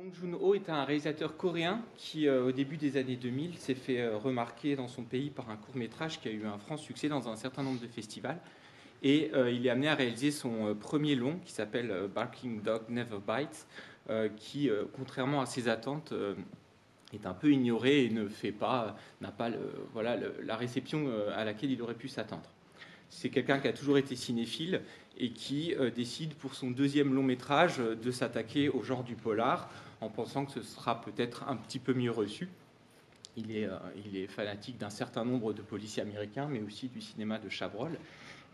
Bong Joon-ho est un réalisateur coréen qui, au début des années 2000, s'est fait remarquer dans son pays par un court-métrage qui a eu un franc succès dans un certain nombre de festivals. Et il est amené à réaliser son premier long qui s'appelle Barking Dog Never Bites, qui, contrairement à ses attentes, est un peu ignoré et n'a pas la réception à laquelle il aurait pu s'attendre. C'est quelqu'un qui a toujours été cinéphile et qui décide pour son deuxième long métrage de s'attaquer au genre du polar en pensant que ce sera peut-être un petit peu mieux reçu. Il est fanatique d'un certain nombre de policiers américains, mais aussi du cinéma de Chabrol.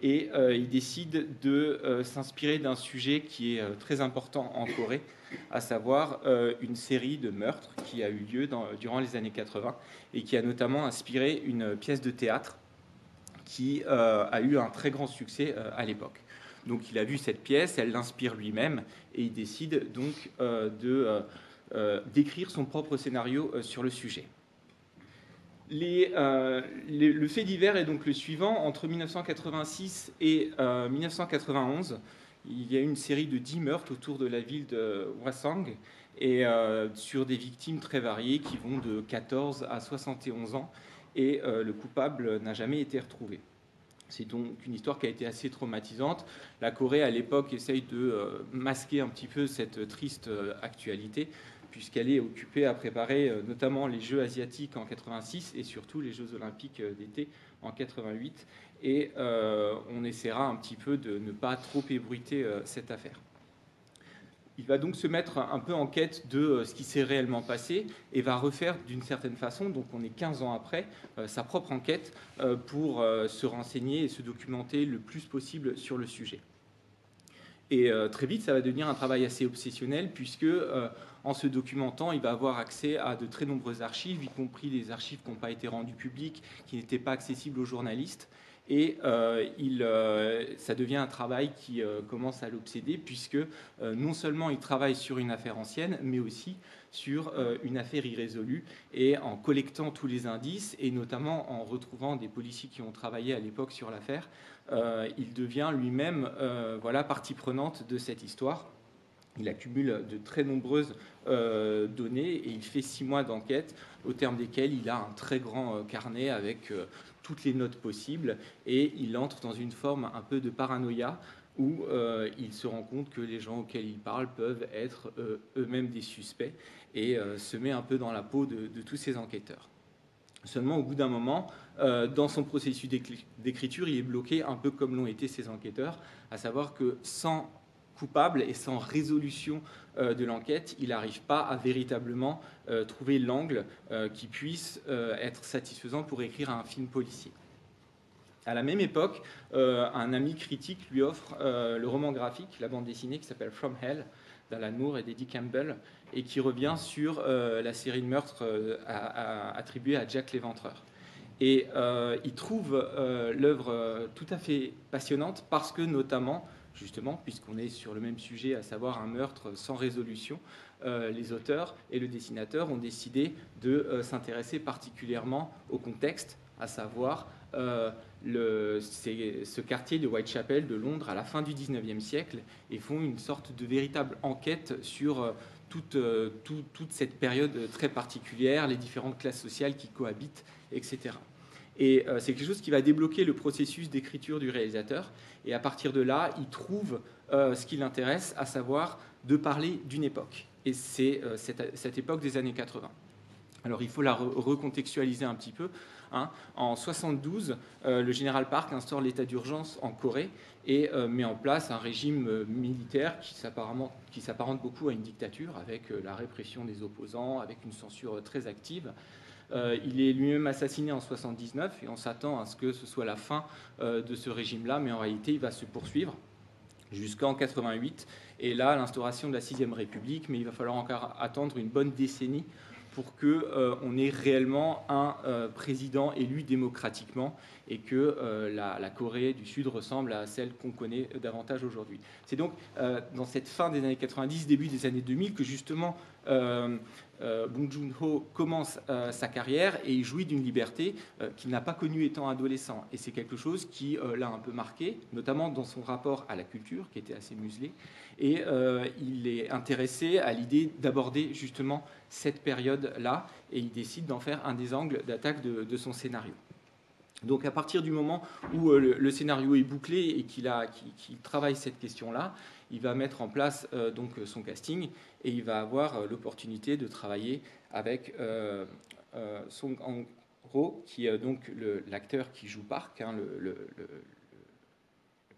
Et il décide de s'inspirer d'un sujet qui est très important en Corée, à savoir une série de meurtres qui a eu lieu durant les années 80 et qui a notamment inspiré une pièce de théâtre qui a eu un très grand succès à l'époque. Donc il a vu cette pièce, elle l'inspire lui-même, et il décide donc d'écrire son propre scénario sur le sujet. Le fait divers est donc le suivant. Entre 1986 et 1991, il y a eu une série de 10 meurtres autour de la ville de Hwasong, et sur des victimes très variées qui vont de 14 à 71 ans, et le coupable n'a jamais été retrouvé. C'est donc une histoire qui a été assez traumatisante. La Corée, à l'époque, essaye de masquer un petit peu cette triste actualité, puisqu'elle est occupée à préparer notamment les Jeux asiatiques en 86 et surtout les Jeux olympiques d'été en 88. Et on essaiera un petit peu de ne pas trop ébruiter cette affaire. Il va donc se mettre un peu en quête de ce qui s'est réellement passé et va refaire d'une certaine façon, donc on est 15 ans après, sa propre enquête pour se renseigner et se documenter le plus possible sur le sujet. Et très vite, ça va devenir un travail assez obsessionnel puisque en se documentant, il va avoir accès à de très nombreuses archives, y compris des archives qui n'ont pas été rendues publiques, qui n'étaient pas accessibles aux journalistes. Et ça devient un travail qui commence à l'obséder, puisque non seulement il travaille sur une affaire ancienne, mais aussi sur une affaire irrésolue, et en collectant tous les indices, et notamment en retrouvant des policiers qui ont travaillé à l'époque sur l'affaire, il devient lui-même partie prenante de cette histoire. Il accumule de très nombreuses données et il fait 6 mois d'enquête, au terme desquels il a un très grand carnet avec toutes les notes possibles, et il entre dans une forme un peu de paranoïa où il se rend compte que les gens auxquels il parle peuvent être eux-mêmes des suspects, et se met un peu dans la peau de tous ces enquêteurs. Seulement, au bout d'un moment, dans son processus d'écriture, il est bloqué un peu comme l'ont été ces enquêteurs, à savoir que sans coupable et sans résolution de l'enquête, il n'arrive pas à véritablement trouver l'angle qui puisse être satisfaisant pour écrire un film policier. À la même époque, un ami critique lui offre le roman graphique, la bande dessinée qui s'appelle From Hell, d'Alan Moore et d'Eddie Campbell, et qui revient sur la série de meurtres attribuée à Jack l'Éventreur. Et il trouve l'œuvre tout à fait passionnante parce que, notamment, justement, puisqu'on est sur le même sujet, à savoir un meurtre sans résolution, les auteurs et le dessinateur ont décidé de s'intéresser particulièrement au contexte, à savoir ce quartier de Whitechapel de Londres à la fin du XIXe siècle, et font une sorte de véritable enquête sur toute cette période très particulière, les différentes classes sociales qui cohabitent, etc. Et c'est quelque chose qui va débloquer le processus d'écriture du réalisateur. Et à partir de là, il trouve ce qui l'intéresse, à savoir de parler d'une époque. Et c'est cette époque des années 80. Alors il faut la recontextualiser un petit peu. En 1972, le général Park instaure l'état d'urgence en Corée et met en place un régime militaire qui s'apparente beaucoup à une dictature, avec la répression des opposants, avec une censure très active. Il est lui-même assassiné en 1979 et on s'attend à ce que ce soit la fin de ce régime-là, mais en réalité, il va se poursuivre jusqu'en 1988. Et là, l'instauration de la 6e République, mais il va falloir encore attendre une bonne décennie pour qu'on ait réellement un président élu démocratiquement et que la Corée du Sud ressemble à celle qu'on connaît davantage aujourd'hui. C'est donc dans cette fin des années 90, début des années 2000, que justement Bong Joon-ho commence sa carrière et il jouit d'une liberté qu'il n'a pas connue étant adolescent. Et c'est quelque chose qui l'a un peu marqué, notamment dans son rapport à la culture, qui était assez muselé. Et il est intéressé à l'idée d'aborder justement cette période-là, et il décide d'en faire un des angles d'attaque de son scénario. Donc à partir du moment où le scénario est bouclé et qu'il travaille cette question-là, il va mettre en place donc son casting et il va avoir l'opportunité de travailler avec Song Kang-ho, qui est donc l'acteur qui joue Park, hein, le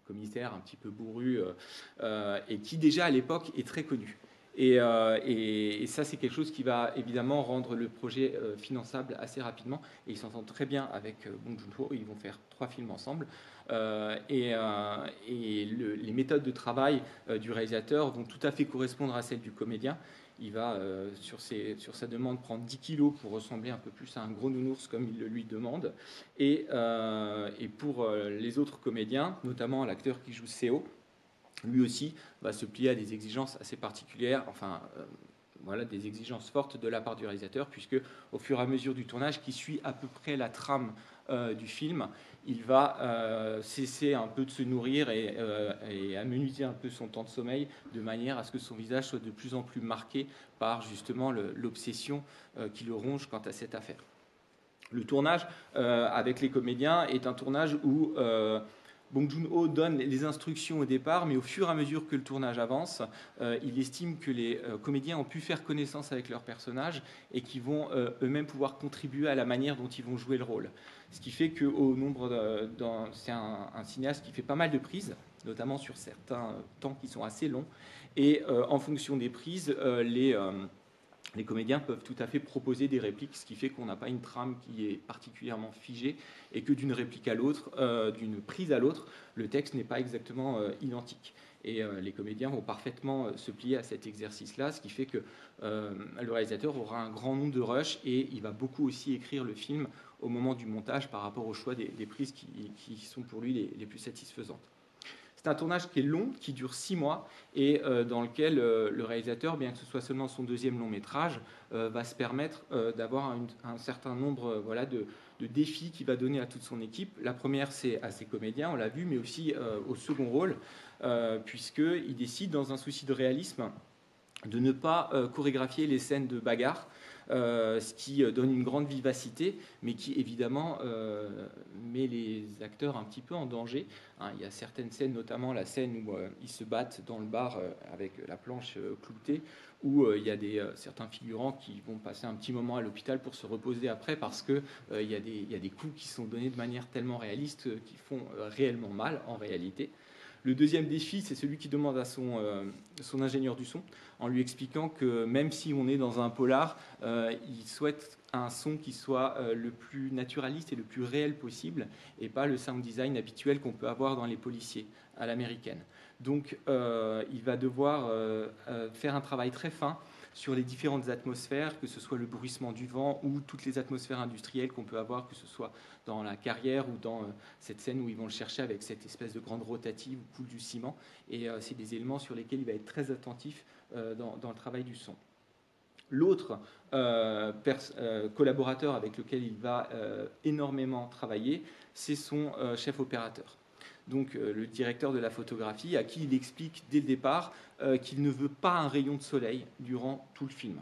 commissaire un petit peu bourru, et qui déjà à l'époque est très connu. Et ça, c'est quelque chose qui va évidemment rendre le projet finançable assez rapidement. Et ils s'entendent très bien avec Bong Joon-ho. Ils vont faire 3 films ensemble. Les méthodes de travail du réalisateur vont tout à fait correspondre à celles du comédien. Il va, sur sa demande, prendre 10 kilos pour ressembler un peu plus à un gros nounours comme il le lui demande. Et pour les autres comédiens, notamment l'acteur qui joue Seo, lui aussi va se plier à des exigences assez particulières, voilà, des exigences fortes de la part du réalisateur, puisque au fur et à mesure du tournage, qui suit à peu près la trame du film, il va cesser un peu de se nourrir et amenuiser un peu son temps de sommeil, de manière à ce que son visage soit de plus en plus marqué par justement l'obsession qui le ronge quant à cette affaire. Le tournage avec les comédiens est un tournage où Bong Joon-ho donne les instructions au départ, mais au fur et à mesure que le tournage avance, il estime que les comédiens ont pu faire connaissance avec leurs personnages et qu'ils vont eux-mêmes pouvoir contribuer à la manière dont ils vont jouer le rôle. Ce qui fait qu'au nombre, c'est un cinéaste qui fait pas mal de prises, notamment sur certains temps qui sont assez longs, et en fonction des prises, les comédiens peuvent tout à fait proposer des répliques, ce qui fait qu'on n'a pas une trame qui est particulièrement figée et que d'une réplique à l'autre, d'une prise à l'autre, le texte n'est pas exactement identique. Et les comédiens vont parfaitement se plier à cet exercice-là, ce qui fait que le réalisateur aura un grand nombre de rushs et il va beaucoup aussi écrire le film au moment du montage par rapport au choix des prises qui sont pour lui les plus satisfaisantes. C'est un tournage qui est long, qui dure 6 mois et dans lequel le réalisateur, bien que ce soit seulement son 2e long métrage, va se permettre d'avoir un certain nombre de défis qu'il va donner à toute son équipe. La première, c'est à ses comédiens, on l'a vu, mais aussi au second rôle, puisqu'il décide, dans un souci de réalisme, de ne pas chorégraphier les scènes de bagarre, ce qui donne une grande vivacité, mais qui évidemment met les acteurs un petit peu en danger. Hein, il y a certaines scènes, notamment la scène où ils se battent dans le bar avec la planche cloutée, où il y a certains figurants qui vont passer un petit moment à l'hôpital pour se reposer après, parce qu'il y a des coups qui sont donnés de manière tellement réaliste qui font réellement mal en réalité. Le deuxième défi, c'est celui qui demande à son ingénieur du son, en lui expliquant que même si on est dans un polar, il souhaite un son qui soit le plus naturaliste et le plus réel possible, et pas le sound design habituel qu'on peut avoir dans les policiers à l'américaine. Donc il va devoir faire un travail très fin sur les différentes atmosphères, que ce soit le bruissement du vent ou toutes les atmosphères industrielles qu'on peut avoir, que ce soit dans la carrière ou dans cette scène où ils vont le chercher avec cette espèce de grande rotative où coule du ciment. Et c'est des éléments sur lesquels il va être très attentif dans le travail du son. L'autre collaborateur avec lequel il va énormément travailler, c'est son chef opérateur. Donc le directeur de la photographie, à qui il explique dès le départ qu'il ne veut pas un rayon de soleil durant tout le film.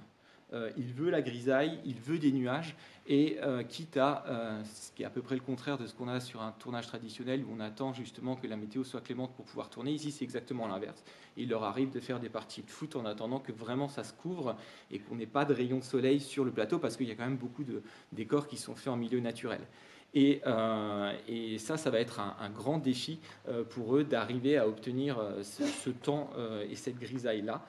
Il veut la grisaille, il veut des nuages, et quitte à, ce qui est à peu près le contraire de ce qu'on a sur un tournage traditionnel, où on attend justement que la météo soit clémente pour pouvoir tourner, ici c'est exactement l'inverse. Il leur arrive de faire des parties de foot en attendant que vraiment ça se couvre et qu'on n'ait pas de rayon de soleil sur le plateau, parce qu'il y a quand même beaucoup de décors qui sont faits en milieu naturel. Et ça va être un grand défi pour eux d'arriver à obtenir ce temps et cette grisaille-là,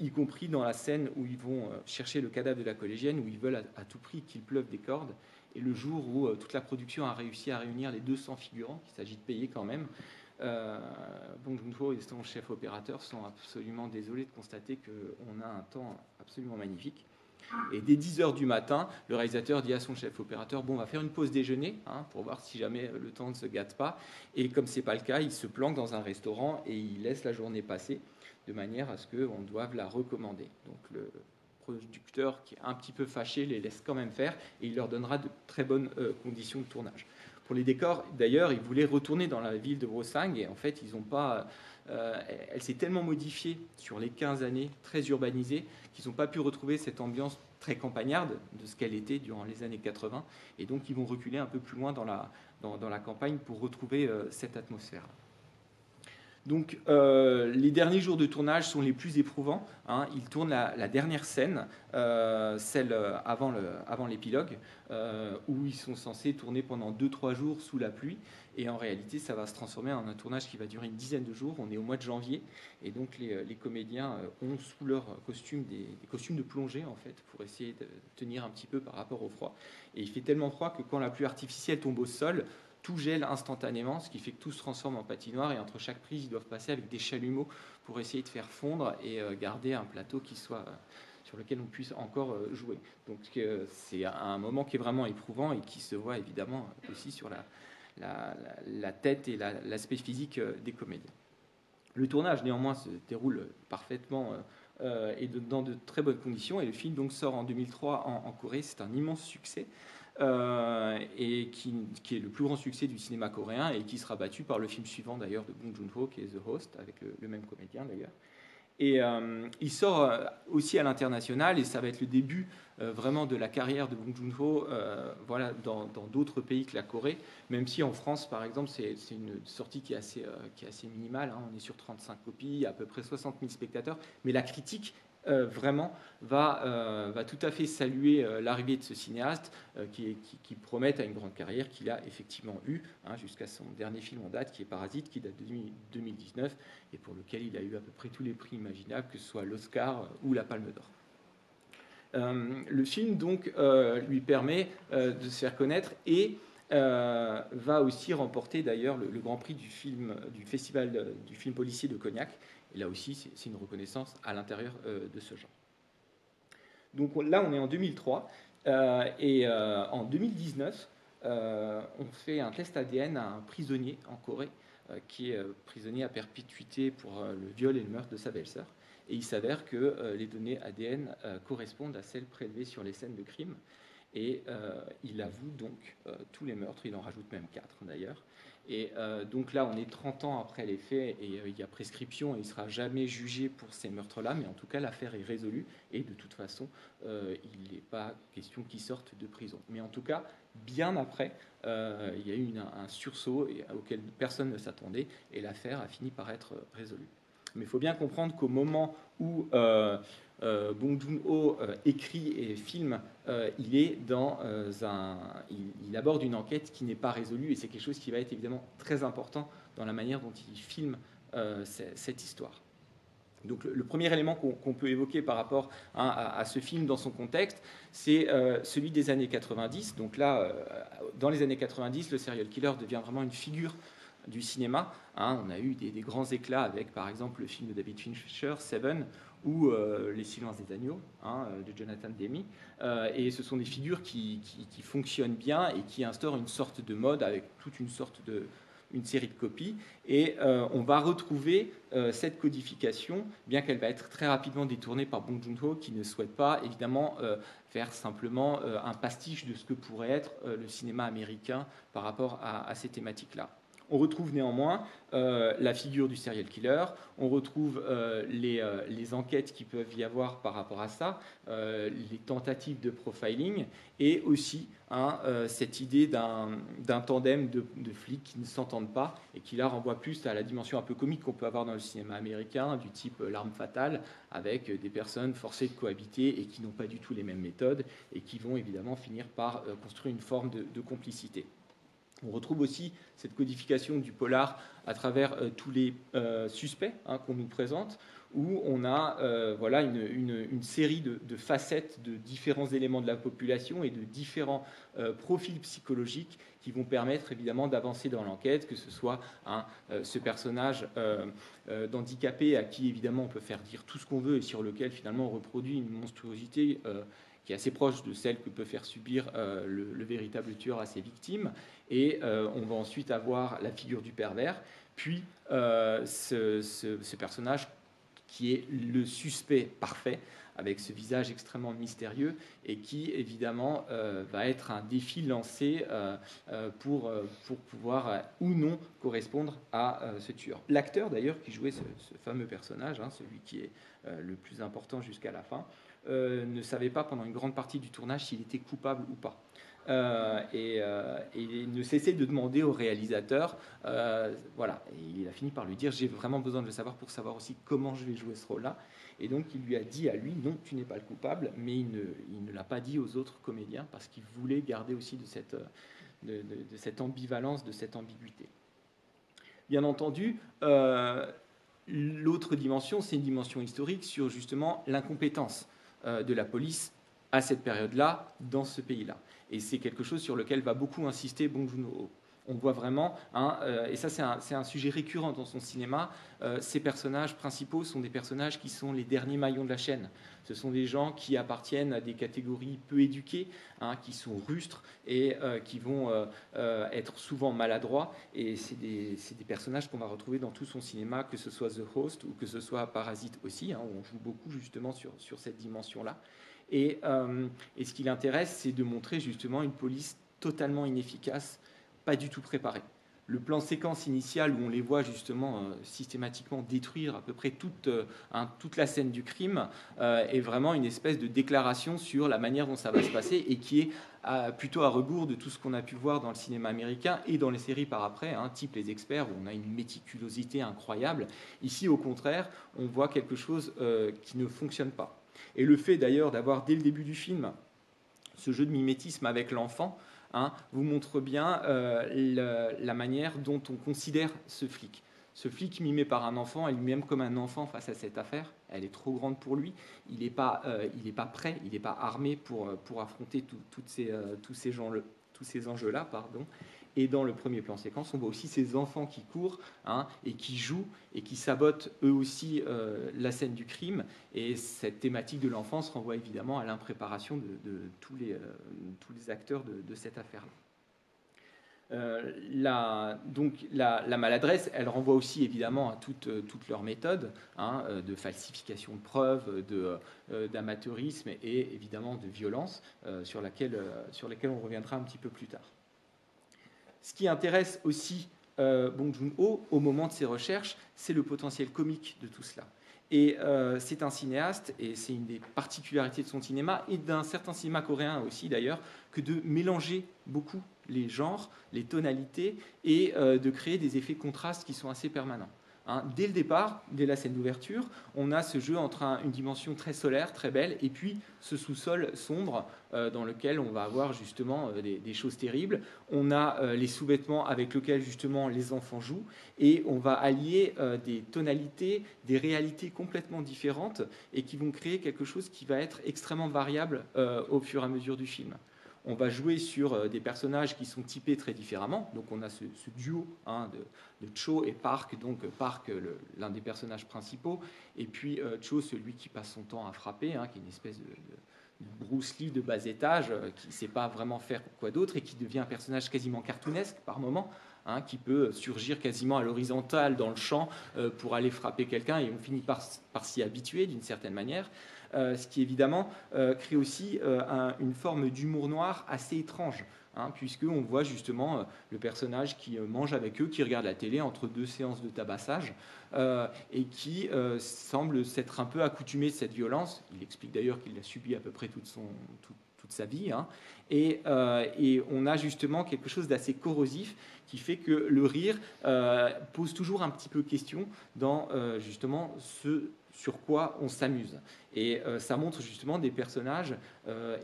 y compris dans la scène où ils vont chercher le cadavre de la collégienne, où ils veulent à tout prix qu'il pleuve des cordes. Et le jour où toute la production a réussi à réunir les 200 figurants, qu'il s'agit de payer quand même, Bong Joon-ho et son chef opérateur sont absolument désolés de constater qu'on a un temps absolument magnifique. Et dès 10h du matin, le réalisateur dit à son chef opérateur: bon, on va faire une pause déjeuner pour voir si jamais le temps ne se gâte pas. Et comme ce n'est pas le cas, il se planque dans un restaurant et il laisse la journée passer de manière à ce qu'on doive la recommander. Donc le producteur qui est un petit peu fâché les laisse quand même faire et il leur donnera de très bonnes conditions de tournage. Pour les décors, d'ailleurs, ils voulaient retourner dans la ville de Wrocław et en fait, ils n'ont pas. Elle s'est tellement modifiée sur les 15 années, très urbanisée, qu'ils n'ont pas pu retrouver cette ambiance très campagnarde de ce qu'elle était durant les années 80. Et donc, ils vont reculer un peu plus loin dans la campagne pour retrouver cette atmosphère. Donc, les derniers jours de tournage sont les plus éprouvants. Hein. Ils tournent la dernière scène, celle avant l'épilogue, où ils sont censés tourner pendant 2-3 jours sous la pluie. Et en réalité, ça va se transformer en un tournage qui va durer une dizaine de jours. On est au mois de janvier. Et donc, les comédiens ont sous leurs costumes des costumes de plongée, en fait, pour essayer de tenir un petit peu par rapport au froid. Et il fait tellement froid que quand la pluie artificielle tombe au sol, tout gèle instantanément, ce qui fait que tout se transforme en patinoire et entre chaque prise, ils doivent passer avec des chalumeaux pour essayer de faire fondre et garder un plateau qui soit sur lequel on puisse encore jouer. Donc c'est un moment qui est vraiment éprouvant et qui se voit évidemment aussi sur la tête et l'aspect physique des comédiens. Le tournage néanmoins se déroule parfaitement et dans de très bonnes conditions et le film donc sort en 2003 en Corée. C'est un immense succès. Et qui est le plus grand succès du cinéma coréen et qui sera battu par le film suivant d'ailleurs de Bong Joon-ho qui est The Host avec le même comédien d'ailleurs. Et il sort aussi à l'international et ça va être le début vraiment de la carrière de Bong Joon-ho voilà, dans d'autres pays que la Corée, même si en France par exemple c'est une sortie qui est assez minimale, hein. On est sur 35 copies, à peu près 60 000 spectateurs, mais la critique vraiment va tout à fait saluer l'arrivée de ce cinéaste qui promet à une grande carrière qu'il a effectivement eu hein, jusqu'à son dernier film en date qui est Parasite, qui date de 2019 et pour lequel il a eu à peu près tous les prix imaginables, que ce soit l'Oscar ou la Palme d'Or. Le film donc lui permet de se faire connaître et va aussi remporter d'ailleurs le Grand Prix du festival du film policier de Cognac. Et là aussi, c'est une reconnaissance à l'intérieur de ce genre. Donc là, on est en 2003. Et en 2019, on fait un test ADN à un prisonnier en Corée, qui est prisonnier à perpétuité pour le viol et le meurtre de sa belle-sœur. Et il s'avère que les données ADN correspondent à celles prélevées sur les scènes de crime. Et il avoue donc tous les meurtres, il en rajoute même 4 d'ailleurs. Et donc là, on est 30 ans après les faits et il y a prescription et il ne sera jamais jugé pour ces meurtres-là, mais en tout cas, l'affaire est résolue et de toute façon, il n'est pas question qu'il sorte de prison. Mais en tout cas, bien après, il y a eu un sursaut auquel personne ne s'attendait et l'affaire a fini par être résolue. Mais il faut bien comprendre qu'au moment où Bong Joon-ho écrit et filme, il aborde une enquête qui n'est pas résolue et c'est quelque chose qui va être évidemment très important dans la manière dont il filme cette histoire. Donc le premier élément qu'on peut évoquer par rapport à ce film dans son contexte, c'est celui des années 90. Donc là, dans les années 90, le serial killer devient vraiment une figure du cinéma. On a eu des grands éclats avec, par exemple, le film de David Fincher, Seven, ou Les Silences des agneaux de Jonathan Demme. Et ce sont des figures qui fonctionnent bien et qui instaurent une sorte de mode avec toute une série de copies. Et on va retrouver cette codification, bien qu'elle va être très rapidement détournée par Bong Joon-ho, qui ne souhaite pas, évidemment, faire simplement un pastiche de ce que pourrait être le cinéma américain par rapport à ces thématiques-là. On retrouve néanmoins la figure du serial killer, on retrouve les enquêtes qui peuvent y avoir par rapport à ça, les tentatives de profiling, et aussi cette idée d'un tandem de flics qui ne s'entendent pas, et qui là renvoie plus à la dimension un peu comique qu'on peut avoir dans le cinéma américain, du type L'arme fatale, avec des personnes forcées de cohabiter et qui n'ont pas du tout les mêmes méthodes, et qui vont évidemment finir par construire une forme de complicité. On retrouve aussi cette codification du polar à travers tous les suspects qu'on nous présente, où on a voilà, une série de facettes de différents éléments de la population et de différents profils psychologiques qui vont permettre évidemment d'avancer dans l'enquête, que ce soit ce personnage d'handicapé à qui évidemment on peut faire dire tout ce qu'on veut et sur lequel finalement on reproduit une monstruosité qui est assez proche de celle que peut faire subir le véritable tueur à ses victimes. Et on va ensuite avoir la figure du pervers, puis ce personnage qui est le suspect parfait, avec ce visage extrêmement mystérieux, et qui, évidemment, va être un défi lancé pour pouvoir ou non correspondre à ce tueur. L'acteur, d'ailleurs, qui jouait ce fameux personnage, celui qui est le plus important jusqu'à la fin, ne savait pas pendant une grande partie du tournage s'il était coupable ou pas. Et il ne cessait de demander au réalisateur, voilà, et il a fini par lui dire: j'ai vraiment besoin de le savoir pour savoir aussi comment je vais jouer ce rôle-là. Et donc il lui a dit à lui: non, tu n'es pas le coupable, mais il ne l'a pas dit aux autres comédiens parce qu'il voulait garder aussi de cette ambivalence, de cette ambiguïté. Bien entendu, l'autre dimension, c'est une dimension historique sur justement l'incompétence de la police à cette période-là, dans ce pays-là. Et c'est quelque chose sur lequel va beaucoup insister Bong Joon-ho. On voit vraiment, et ça c'est un sujet récurrent dans son cinéma, ces personnages principaux sont des personnages qui sont les derniers maillons de la chaîne. Ce sont des gens qui appartiennent à des catégories peu éduquées, qui sont rustres et qui vont être souvent maladroits. Et c'est des personnages qu'on va retrouver dans tout son cinéma, que ce soit The Host ou que ce soit Parasite aussi, où on joue beaucoup justement sur cette dimension-là. Et ce qui l'intéresse, c'est de montrer justement une police totalement inefficace, pas du tout préparée. Le plan séquence initial où on les voit justement systématiquement détruire à peu près toute la scène du crime est vraiment une espèce de déclaration sur la manière dont ça va se passer et qui est plutôt à rebours de tout ce qu'on a pu voir dans le cinéma américain et dans les séries par après, type Les Experts, où on a une méticulosité incroyable. Ici, au contraire, on voit quelque chose qui ne fonctionne pas. Et le fait d'ailleurs d'avoir dès le début du film ce jeu de mimétisme avec l'enfant, vous montre bien la manière dont on considère ce flic. Ce flic mimé par un enfant est lui-même comme un enfant face à cette affaire. Elle est trop grande pour lui. Il n'est pas prêt, il n'est pas armé pour affronter tous ces enjeux-là. Et dans le premier plan séquence, on voit aussi ces enfants qui courent et qui jouent et qui sabotent eux aussi la scène du crime. Et cette thématique de l'enfance renvoie évidemment à l'impréparation de tous les acteurs de cette affaire-là. La maladresse, elle renvoie aussi évidemment à toutes leurs méthodes de falsification de preuves, d'amateurisme et évidemment de violence sur laquelle on reviendra un petit peu plus tard. Ce qui intéresse aussi Bong Joon-ho au moment de ses recherches, c'est le potentiel comique de tout cela. Et c'est un cinéaste, et c'est une des particularités de son cinéma, et d'un certain cinéma coréen aussi d'ailleurs, que de mélanger beaucoup les genres, les tonalités, et de créer des effets contrastes qui sont assez permanents. Dès le départ, dès la scène d'ouverture, on a ce jeu entre une dimension très solaire, très belle, et puis ce sous-sol sombre dans lequel on va avoir justement des choses terribles. On a les sous-vêtements avec lesquels justement les enfants jouent, et on va allier des tonalités, des réalités complètement différentes, et qui vont créer quelque chose qui va être extrêmement variable au fur et à mesure du film. On va jouer sur des personnages qui sont typés très différemment. Donc on a ce duo de Cho et Park. Donc Park, l'un des personnages principaux, et puis Cho, celui qui passe son temps à frapper, qui est une espèce de Bruce Lee de bas étage, qui ne sait pas vraiment faire quoi d'autre et qui devient un personnage quasiment cartoonesque par moment, qui peut surgir quasiment à l'horizontale dans le champ pour aller frapper quelqu'un, et on finit par s'y habituer d'une certaine manière. Ce qui évidemment crée aussi une forme d'humour noir assez étrange, puisqu'on voit justement le personnage qui mange avec eux, qui regarde la télé entre deux séances de tabassage, et qui semble s'être un peu accoutumé de cette violence. Il explique d'ailleurs qu'il l'a subi à peu près toute sa vie, et on a justement quelque chose d'assez corrosif qui fait que le rire pose toujours un petit peu question dans justement ce sur quoi on s'amuse. Et ça montre justement des personnages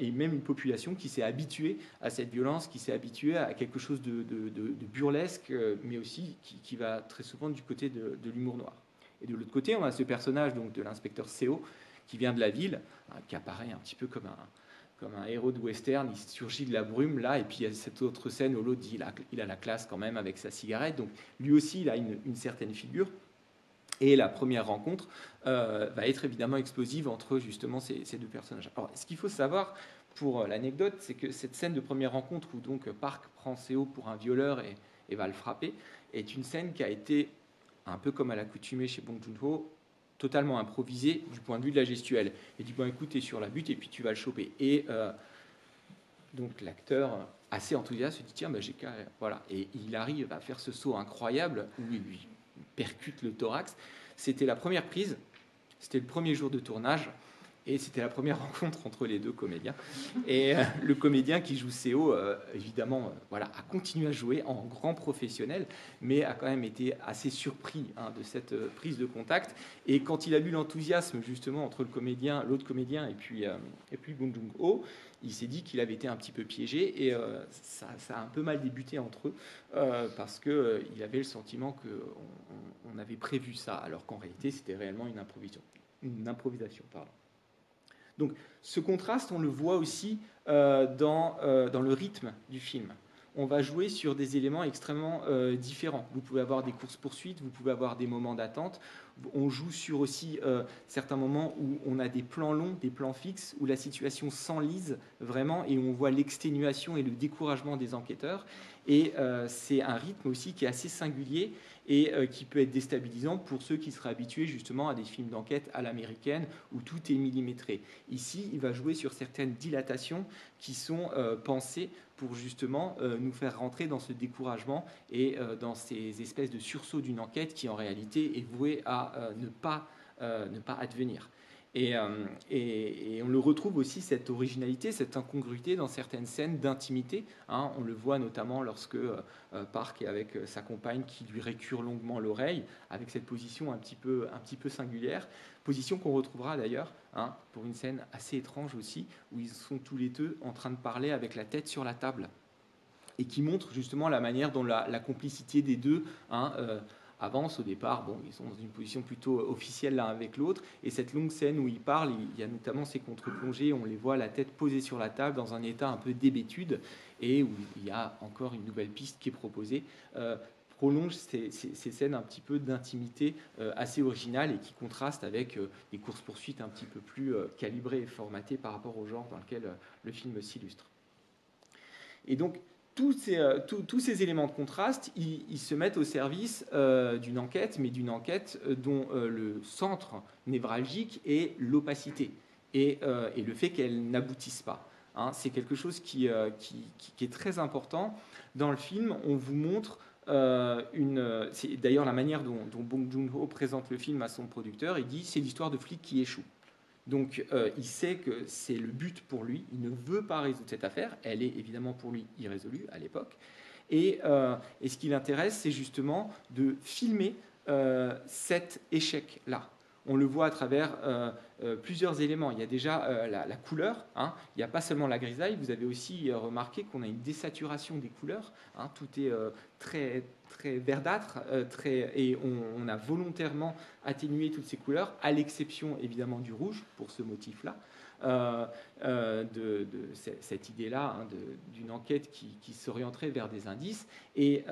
et même une population qui s'est habituée à cette violence, qui s'est habituée à quelque chose de burlesque, mais aussi qui va très souvent du côté de l'humour noir. Et de l'autre côté, on a ce personnage donc, de l'inspecteur Seo, qui vient de la ville, qui apparaît un petit peu comme un héros de western. Il surgit de la brume là, et puis il y a cette autre scène où l'autre dit il a la classe quand même avec sa cigarette. Donc lui aussi, il a une certaine figure. Et la première rencontre va être évidemment explosive entre justement ces deux personnages. Alors, ce qu'il faut savoir pour l'anecdote, c'est que cette scène de première rencontre où donc Park prend Seo pour un violeur et va le frapper, est une scène qui a été, un peu comme à l'accoutumée chez Bong Joon-ho, totalement improvisé du point de vue de la gestuelle. Il dit, bon, écoute, t'es sur la butte et puis tu vas le choper. Et donc l'acteur, assez enthousiaste, se dit, tiens, bah, j'ai qu'à... Voilà. Et il arrive à faire ce saut incroyable où il lui percute le thorax. C'était la première prise, c'était le premier jour de tournage. Et c'était la première rencontre entre les deux comédiens. Et le comédien qui joue Séo, évidemment, voilà, a continué à jouer en grand professionnel, mais a quand même été assez surpris de cette prise de contact. Et quand il a vu l'enthousiasme justement entre l'autre comédien et puis Bong Joon-ho, il s'est dit qu'il avait été un petit peu piégé et ça a un peu mal débuté entre eux parce qu'il avait le sentiment qu'on avait prévu ça, alors qu'en réalité c'était réellement une improvisation. Pardon. Donc ce contraste, on le voit aussi dans le rythme du film. On va jouer sur des éléments extrêmement différents. Vous pouvez avoir des courses-poursuites, vous pouvez avoir des moments d'attente. On joue sur aussi certains moments où on a des plans longs, des plans fixes, où la situation s'enlise vraiment et où on voit l'exténuation et le découragement des enquêteurs. Et c'est un rythme aussi qui est assez singulier et qui peut être déstabilisant pour ceux qui seraient habitués justement à des films d'enquête à l'américaine où tout est millimétré. Ici, il va jouer sur certaines dilatations qui sont pensées pour justement nous faire rentrer dans ce découragement et dans ces espèces de sursauts d'une enquête qui en réalité est vouée à ne pas advenir. Et on le retrouve aussi, cette originalité, cette incongruité dans certaines scènes d'intimité. On le voit notamment lorsque Park est avec sa compagne qui lui récure longuement l'oreille, avec cette position un petit peu singulière, position qu'on retrouvera d'ailleurs pour une scène assez étrange aussi, où ils sont tous les deux en train de parler avec la tête sur la table, et qui montre justement la manière dont la complicité des deux avance au départ. Bon, ils sont dans une position plutôt officielle l'un avec l'autre, et cette longue scène où ils parlent, il y a notamment ces contre-plongées, on les voit la tête posée sur la table dans un état un peu d'hébétude, et où il y a encore une nouvelle piste qui est proposée, prolonge ces scènes un petit peu d'intimité assez originales et qui contrastent avec des courses-poursuites un petit peu plus calibrées et formatées par rapport au genre dans lequel le film s'illustre. Et donc, tous ces éléments de contraste, ils se mettent au service d'une enquête, mais d'une enquête dont le centre névralgique est l'opacité et le fait qu'elle n'aboutisse pas. C'est quelque chose qui est très important. Dans le film, on vous montre c'est d'ailleurs la manière dont Bong Joon-ho présente le film à son producteur. Il dit c'est l'histoire de flics qui échouent. Donc il sait que c'est le but pour lui, il ne veut pas résoudre cette affaire, elle est évidemment pour lui irrésolue à l'époque, et ce qui l'intéresse, c'est justement de filmer cet échec-là. On le voit à travers plusieurs éléments. Il y a déjà la couleur, il n'y a pas seulement la grisaille, vous avez aussi remarqué qu'on a une désaturation des couleurs, tout est très, très verdâtre, et on a volontairement atténué toutes ces couleurs, à l'exception évidemment du rouge, pour ce motif-là, de cette idée-là d'une enquête qui s'orienterait vers des indices, et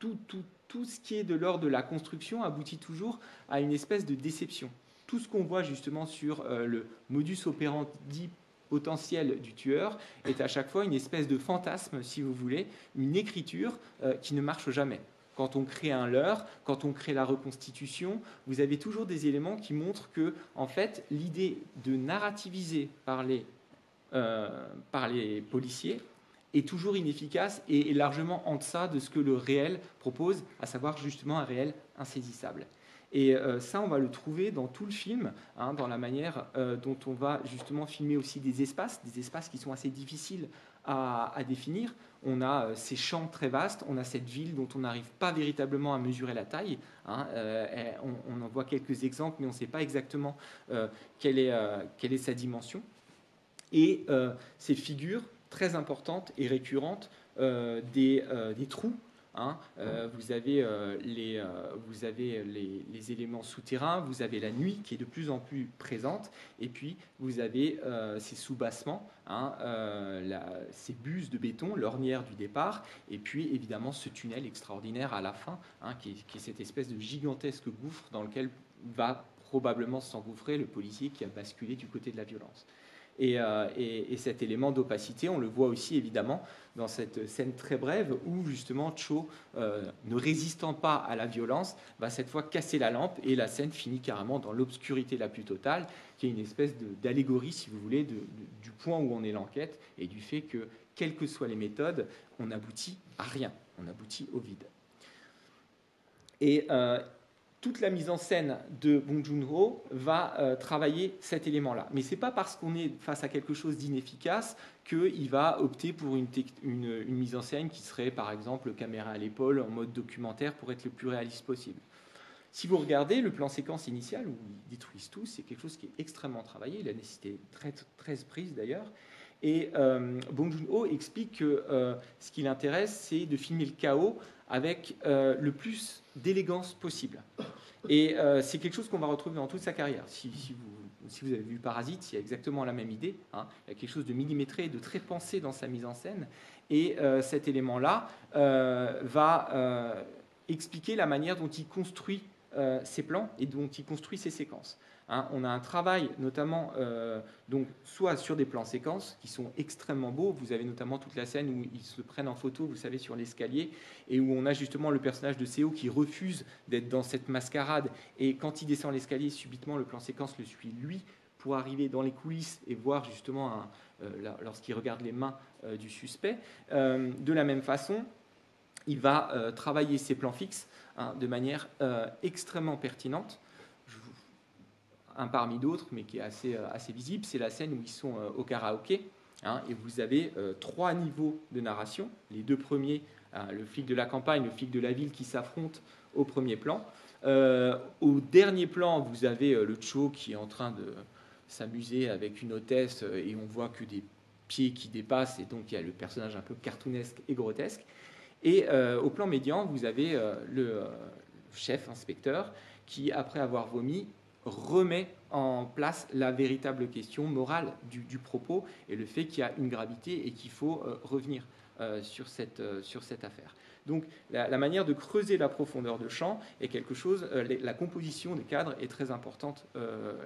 tout ce qui est de l'ordre de la construction aboutit toujours à une espèce de déception. Tout ce qu'on voit justement sur le modus operandi potentiel du tueur est à chaque fois une espèce de fantasme, si vous voulez, une écriture qui ne marche jamais. Quand on crée un leurre, quand on crée la reconstitution, vous avez toujours des éléments qui montrent que, en fait, l'idée de narrativiser par les policiers est toujours inefficace et est largement en deçà de ce que le réel propose, à savoir justement un réel insaisissable. Et ça, on va le trouver dans tout le film, dans la manière dont on va justement filmer aussi des espaces qui sont assez difficiles à définir. On a ces champs très vastes, on a cette ville dont on n'arrive pas véritablement à mesurer la taille. On en voit quelques exemples, mais on ne sait pas exactement quelle est sa dimension. Et ces figures très importantes et récurrentes des trous. Vous avez les éléments souterrains, vous avez la nuit qui est de plus en plus présente, et puis vous avez ces soubassements, ces buses de béton, l'ornière du départ, et puis évidemment ce tunnel extraordinaire à la fin, qui est cette espèce de gigantesque gouffre dans lequel va probablement s'engouffrer le policier qui a basculé du côté de la violence. Et cet élément d'opacité, on le voit aussi évidemment dans cette scène très brève où justement Cho, ne résistant pas à la violence, va cette fois casser la lampe et la scène finit carrément dans l'obscurité la plus totale, qui est une espèce d'allégorie, si vous voulez, du point où on est l'enquête et du fait que, quelles que soient les méthodes, on n'aboutit à rien, on aboutit au vide. Et toute la mise en scène de Bong Joon-ho va travailler cet élément-là. Mais ce n'est pas parce qu'on est face à quelque chose d'inefficace qu'il va opter pour une mise en scène qui serait, par exemple, caméra à l'épaule, en mode documentaire, pour être le plus réaliste possible. Si vous regardez le plan séquence initial, où ils détruisent tout, c'est quelque chose qui est extrêmement travaillé. Il a nécessité 13 prises d'ailleurs. Et Bong Joon-ho explique que ce qui l'intéresse, c'est de filmer le chaos avec le plus d'élégance possible. Et c'est quelque chose qu'on va retrouver dans toute sa carrière. Si vous avez vu Parasite, il y a exactement la même idée. Hein. Il y a quelque chose de millimétré, de très pensé dans sa mise en scène. Et cet élément-là va expliquer la manière dont il construit ses plans et dont il construit ses séquences. Hein, on a un travail notamment donc, soit sur des plans séquences qui sont extrêmement beaux. Vous avez notamment toute la scène où ils se prennent en photo, vous savez, sur l'escalier, et où on a justement le personnage de Seo qui refuse d'être dans cette mascarade. Et quand il descend l'escalier, subitement, le plan séquence le suit lui pour arriver dans les coulisses et voir justement, lorsqu'il regarde les mains du suspect. De la même façon, il va travailler ses plans fixes de manière extrêmement pertinente. Un parmi d'autres, mais qui est assez visible, c'est la scène où ils sont au karaoké, hein, et vous avez 3 niveaux de narration. Les 2 premiers, le flic de la campagne, le flic de la ville qui s'affrontent au premier plan. Au dernier plan, vous avez le Cho qui est en train de s'amuser avec une hôtesse, et on voit que des pieds qui dépassent, et donc il y a le personnage un peu cartoonesque et grotesque. Et au plan médian, vous avez le chef inspecteur qui, après avoir vomi, remet en place la véritable question morale du propos et le fait qu'il y a une gravité et qu'il faut revenir sur cette affaire. Donc la manière de creuser la profondeur de champ est quelque chose, la composition des cadres est très importante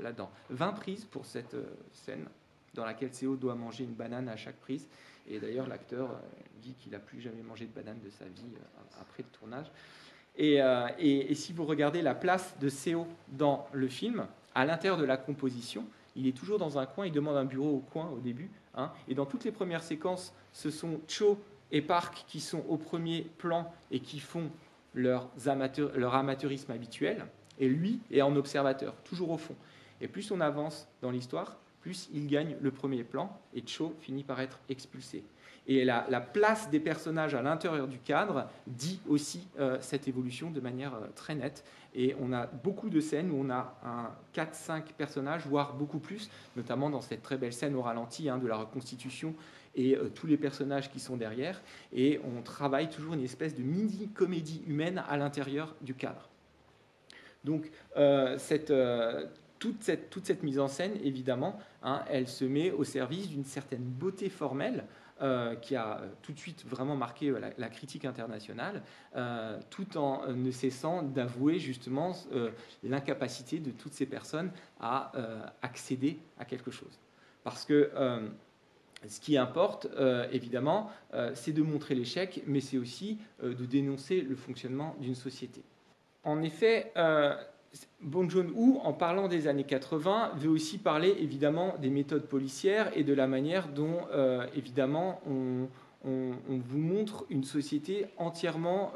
là-dedans. 20 prises pour cette scène dans laquelle Seo doit manger une banane à chaque prise, et d'ailleurs l'acteur dit qu'il n'a plus jamais mangé de banane de sa vie après le tournage. Et si vous regardez la place de Seo dans le film, à l'intérieur de la composition, il est toujours dans un coin, il demande un bureau au coin au début, hein, et dans toutes les premières séquences, ce sont Cho et Park qui sont au premier plan et qui font leur amateurisme habituel, et lui est en observateur, toujours au fond. Et plus on avance dans l'histoire, plus il gagne le premier plan, et Cho finit par être expulsé. Et la place des personnages à l'intérieur du cadre dit aussi cette évolution de manière très nette. Et on a beaucoup de scènes où on a 4-5 personnages, voire beaucoup plus, notamment dans cette très belle scène au ralenti de la reconstitution et tous les personnages qui sont derrière. Et on travaille toujours une espèce de mini-comédie humaine à l'intérieur du cadre. Donc, toute cette mise en scène, évidemment, elle se met au service d'une certaine beauté formelle, qui a tout de suite vraiment marqué la critique internationale, tout en ne cessant d'avouer justement l'incapacité de toutes ces personnes à accéder à quelque chose. Parce que ce qui importe, évidemment, c'est de montrer l'échec, mais c'est aussi de dénoncer le fonctionnement d'une société. En effet, Bong Joon-ho, en parlant des années 80, veut aussi parler évidemment des méthodes policières et de la manière dont, évidemment, on vous montre une société entièrement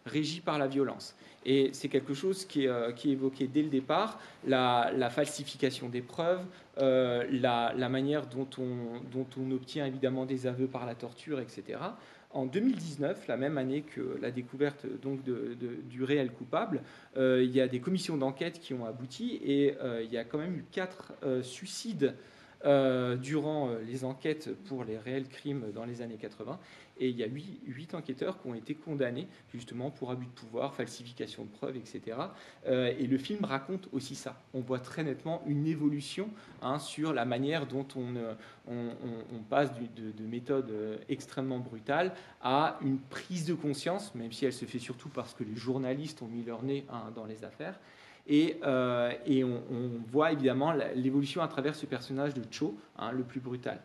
régie par la violence. Et c'est quelque chose qui est évoqué dès le départ, la falsification des preuves, la manière dont on obtient évidemment des aveux par la torture, etc. En 2019, la même année que la découverte donc, du réel coupable, il y a des commissions d'enquête qui ont abouti et il y a quand même eu 4 suicides durant les enquêtes pour les réels crimes dans les années 80. Et il y a 8 enquêteurs qui ont été condamnés justement pour abus de pouvoir, falsification de preuves, etc. Et le film raconte aussi ça. On voit très nettement une évolution sur la manière dont on passe de méthodes extrêmement brutales à une prise de conscience, même si elle se fait surtout parce que les journalistes ont mis leur nez dans les affaires. on voit évidemment l'évolution à travers ce personnage de Cho, le plus brutal.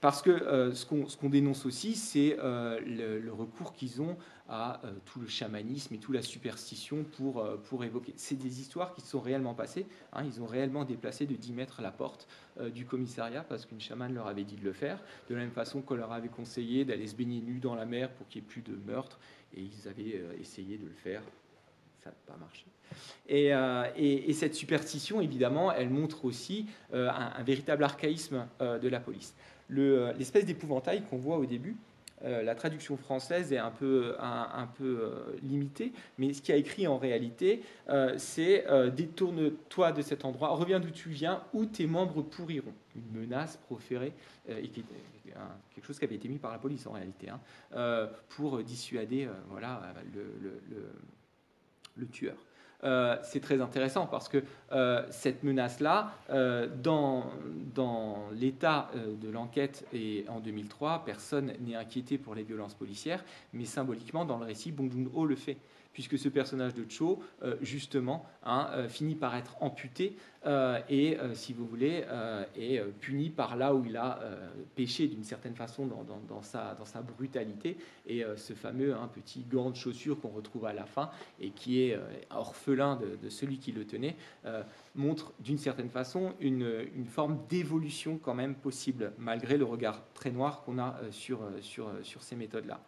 Parce que ce qu'on dénonce aussi, c'est le recours qu'ils ont à tout le chamanisme et toute la superstition pour évoquer. C'est des histoires qui se sont réellement passées. Ils ont réellement déplacé de 10 mètres la porte du commissariat parce qu'une chamane leur avait dit de le faire, de la même façon qu'on leur avait conseillé d'aller se baigner nus dans la mer pour qu'il n'y ait plus de meurtres, et ils avaient essayé de le faire. Ça n'a pas marché. Et cette superstition, évidemment, elle montre aussi un véritable archaïsme de la police. L'espèce d'épouvantail qu'on voit au début, la traduction française est un peu limitée, mais ce qui a écrit en réalité, c'est détourne-toi de cet endroit, reviens d'où tu viens, ou tes membres pourriront. Une menace proférée, et quelque chose qui avait été mis par la police en réalité, pour dissuader le tueur. C'est très intéressant parce que cette menace-là, dans l'état de l'enquête et en 2003, personne n'est inquiété pour les violences policières, mais symboliquement, dans le récit, Bong Joon-ho le fait, puisque ce personnage de Cho, justement, finit par être amputé et, si vous voulez, est puni par là où il a péché d'une certaine façon dans sa brutalité. Et ce fameux petit gant de chaussure qu'on retrouve à la fin et qui est orphelin de celui qui le tenait, montre d'une certaine façon une forme d'évolution quand même possible, malgré le regard très noir qu'on a sur ces méthodes-là.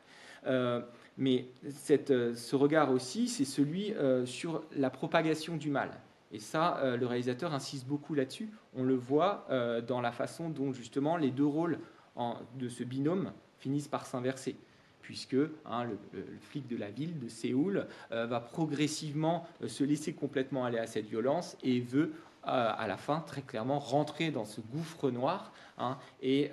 Mais ce regard aussi, c'est celui sur la propagation du mal. Et ça, le réalisateur insiste beaucoup là-dessus. On le voit dans la façon dont, justement, les deux rôles de ce binôme finissent par s'inverser, puisque le flic de la ville, de Séoul, va progressivement se laisser complètement aller à cette violence et veut, à la fin, très clairement, rentrer dans ce gouffre noir et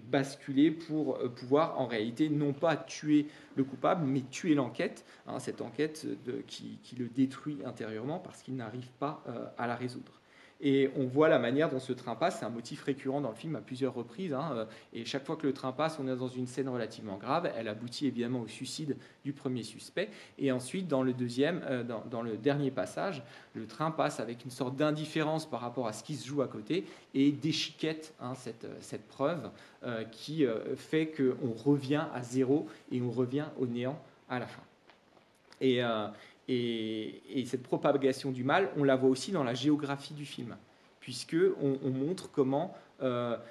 basculer pour pouvoir, en réalité, non pas tuer le coupable, mais tuer l'enquête, cette enquête qui le détruit intérieurement parce qu'il n'arrive pas à la résoudre. Et on voit la manière dont ce train passe, c'est un motif récurrent dans le film à plusieurs reprises, et chaque fois que le train passe, on est dans une scène relativement grave, elle aboutit évidemment au suicide du premier suspect, et ensuite dans le dernier passage, le train passe avec une sorte d'indifférence par rapport à ce qui se joue à côté, et déchiquette cette preuve qui fait qu'on revient à zéro, et on revient au néant à la fin. Et cette propagation du mal, on la voit aussi dans la géographie du film, puisqu'on montre comment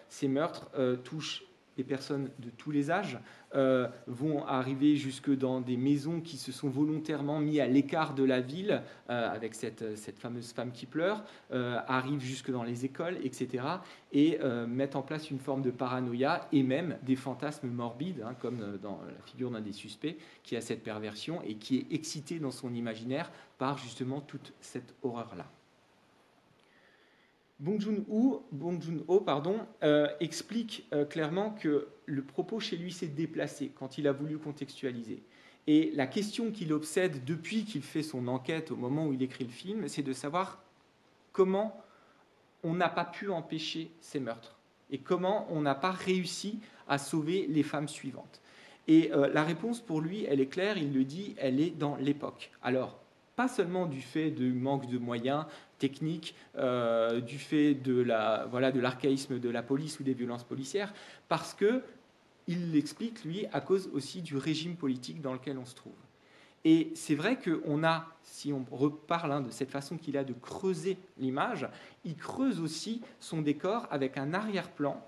ces meurtres touchent des personnes de tous les âges, vont arriver jusque dans des maisons qui se sont volontairement mis à l'écart de la ville, avec cette fameuse femme qui pleure, arrivent jusque dans les écoles, etc., et mettent en place une forme de paranoïa et même des fantasmes morbides, comme dans la figure d'un des suspects, qui a cette perversion et qui est excité dans son imaginaire par justement toute cette horreur-là. Bong Joon-ho explique clairement que le propos chez lui s'est déplacé quand il a voulu contextualiser. Et la question qui l'obsède depuis qu'il fait son enquête au moment où il écrit le film, c'est de savoir comment on n'a pas pu empêcher ces meurtres et comment on n'a pas réussi à sauver les femmes suivantes. Et la réponse pour lui, elle est claire, il le dit, elle est dans l'époque. Alors, pas seulement du fait du manque de moyens techniques, du fait de l'archaïsme de la police ou des violences policières, parce qu'il l'explique, lui, à cause aussi du régime politique dans lequel on se trouve. Et c'est vrai qu'on a, si on reparle de cette façon qu'il a de creuser l'image, il creuse aussi son décor avec un arrière-plan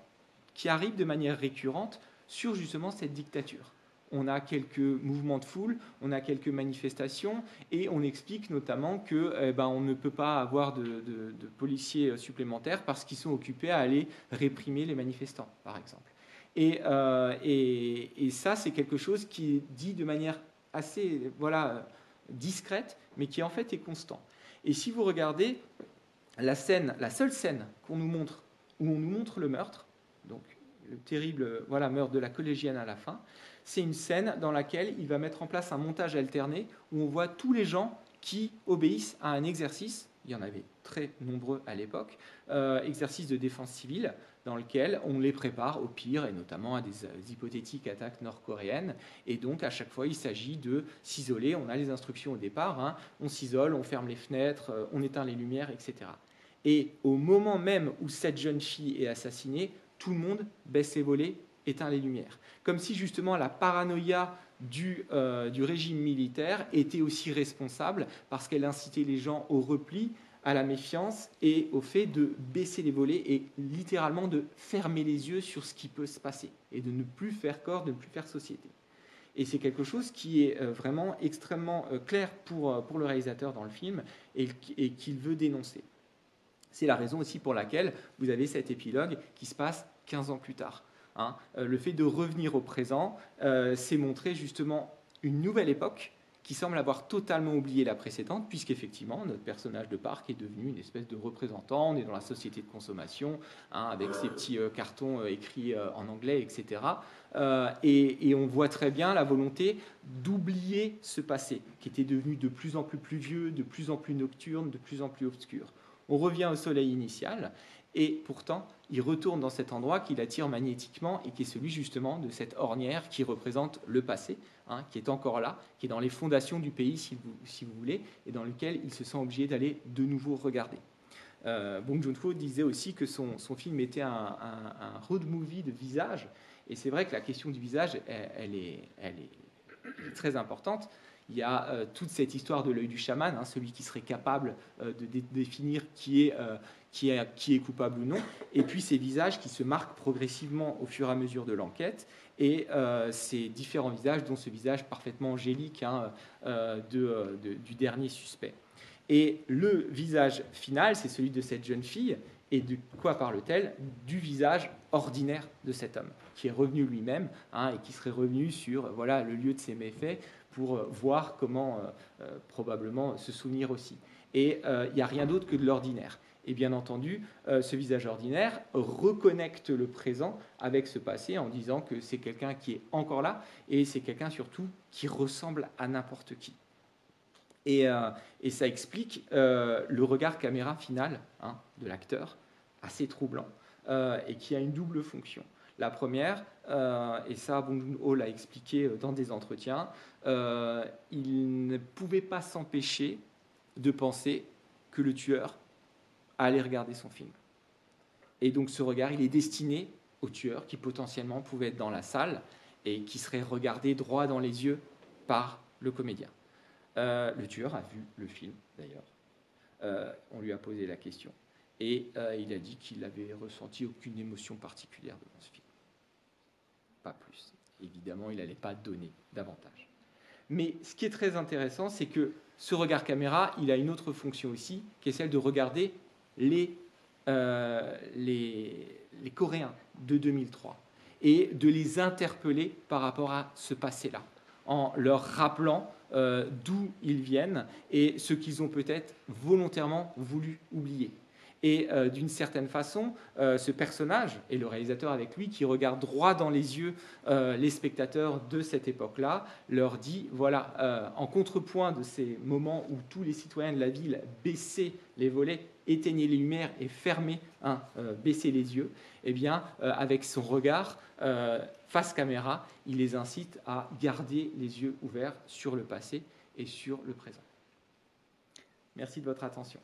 qui arrive de manière récurrente sur justement cette dictature. On a quelques mouvements de foule, on a quelques manifestations, et on explique notamment qu'on ne peut pas avoir de policiers supplémentaires parce qu'ils sont occupés à aller réprimer les manifestants, par exemple. Et ça, c'est quelque chose qui est dit de manière assez discrète, mais qui en fait est constant. Et si vous regardez la seule scène qu'on nous montre, où on nous montre le meurtre, donc le terrible meurtre de la collégienne à la fin, c'est une scène dans laquelle il va mettre en place un montage alterné où on voit tous les gens qui obéissent à un exercice il y en avait très nombreux à l'époque, exercices de défense civile dans lequel on les prépare au pire, et notamment à des hypothétiques attaques nord-coréennes. Et donc, à chaque fois, il s'agit de s'isoler. On a les instructions au départ, hein, on s'isole, on ferme les fenêtres, on éteint les lumières, etc. Et au moment même où cette jeune fille est assassinée, tout le monde baisse les volets, éteint les lumières. Comme si justement la paranoïa du régime militaire était aussi responsable parce qu'elle incitait les gens au repli, à la méfiance et au fait de baisser les volets et littéralement de fermer les yeux sur ce qui peut se passer et de ne plus faire corps, de ne plus faire société. Et c'est quelque chose qui est vraiment extrêmement clair pour le réalisateur dans le film et qu'il veut dénoncer. C'est la raison aussi pour laquelle vous avez cet épilogue qui se passe 15 ans plus tard. Hein. Le fait de revenir au présent, c'est montrer justement une nouvelle époque qui semble avoir totalement oublié la précédente, puisqu'effectivement, notre personnage de Park est devenu une espèce de représentant, on est dans la société de consommation, hein, avec ces petits cartons écrits en anglais, etc. Et on voit très bien la volonté d'oublier ce passé, qui était devenu de plus en plus pluvieux, de plus en plus nocturne, de plus en plus obscur. On revient au soleil initial, et pourtant, il retourne dans cet endroit qui l'attire magnétiquement et qui est celui justement de cette ornière qui représente le passé, hein, qui est encore là, qui est dans les fondations du pays, si vous voulez, et dans lequel il se sent obligé d'aller de nouveau regarder. Bong Joon-ho disait aussi que son film était un road movie de visage, et c'est vrai que la question du visage, elle est très importante. Il y a toute cette histoire de l'œil du chaman, hein, celui qui serait capable de définir qui est coupable ou non, et puis ces visages qui se marquent progressivement au fur et à mesure de l'enquête, et ces différents visages, dont ce visage parfaitement angélique, hein, du dernier suspect. Et le visage final, c'est celui de cette jeune fille, et de quoi parle-t-elle? Du visage ordinaire de cet homme, qui est revenu lui-même, hein, et qui serait revenu sur voilà, le lieu de ses méfaits, pour voir comment probablement se souvenir aussi. Et il n'y a rien d'autre que de l'ordinaire. Et bien entendu, ce visage ordinaire reconnecte le présent avec ce passé en disant que c'est quelqu'un qui est encore là et c'est quelqu'un surtout qui ressemble à n'importe qui. Et ça explique le regard caméra final, hein, de l'acteur, assez troublant, et qui a une double fonction. La première, et ça Bong Joon-ho l'a expliqué dans des entretiens, il ne pouvait pas s'empêcher de penser que le tueur allait regarder son film. Et donc ce regard, il est destiné au tueur qui potentiellement pouvait être dans la salle et qui serait regardé droit dans les yeux par le comédien. Le tueur a vu le film, d'ailleurs. On lui a posé la question. Et il a dit qu'il n'avait ressenti aucune émotion particulière devant ce film. Pas plus. Évidemment, il n'allait pas donner davantage. Mais ce qui est très intéressant, c'est que ce regard caméra, il a une autre fonction aussi, qui est celle de regarder les Coréens de 2003 et de les interpeller par rapport à ce passé-là, en leur rappelant d'où ils viennent et ce qu'ils ont peut-être volontairement voulu oublier. Et d'une certaine façon, ce personnage, et le réalisateur avec lui, qui regarde droit dans les yeux les spectateurs de cette époque-là, leur dit, voilà, en contrepoint de ces moments où tous les citoyens de la ville baissaient les volets, éteignaient les lumières et fermaient, baissaient les yeux, eh bien, avec son regard face caméra, il les incite à garder les yeux ouverts sur le passé et sur le présent. Merci de votre attention.